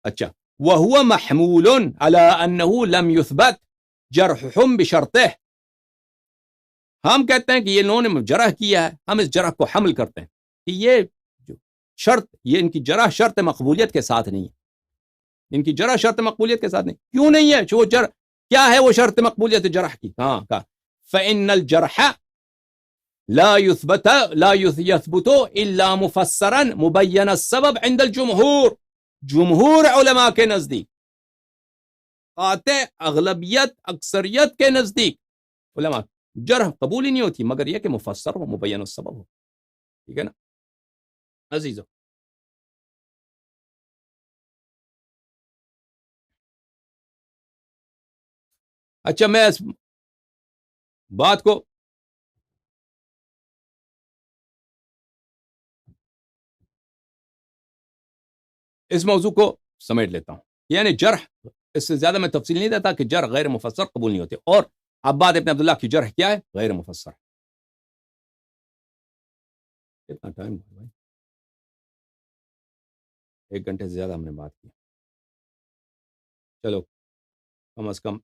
اچھا، وهو محمول على انه لم يثبت جرحهم بشرطه، ہم کہتے ہیں کہ یہ انہوں نے جرح کیا ہے، ہم اس جرح کو حمل کرتے ہیں کہ یہ جو شرط، یہ ان کی جرح شرط مقبولیت کے ساتھ نہیں ہے، ان کی جرح شرط مقبولیت کے ساتھ نہیں. کیوں نہیں ہے؟ جو جرح کیا ہے وہ شرط مقبولیت جرح کی؟ ہاں کہا فإن الجرح لا يثبت الا مفسرا مبين السبب عند الجمهور، جمہور علماء کے نزدیک، قاطع اغلبیت اکثریت کے نزدیک علماء جرح قبول ہی نہیں ہوتی مگر یہ کہ مفسر ہو، مبین السبب ہو. ٹھیک ہے نا عزیزو؟ اچھا میں اس بات کو اس موضوع کو سمیٹ لیتا ہوں. یعنی جرح، اس سے زیادہ میں تفصیل نہیں دیتا کہ جرح غیر مفسر قبول نہیں ہوتے. اور عباد ابن عبداللہ کی جرح کیا ہے؟ غیر مفسر. کتنا ٹائم ہوا بھائی؟ 1 گھنٹے سے زیادہ ہم نے بات کی. چلو کم از کم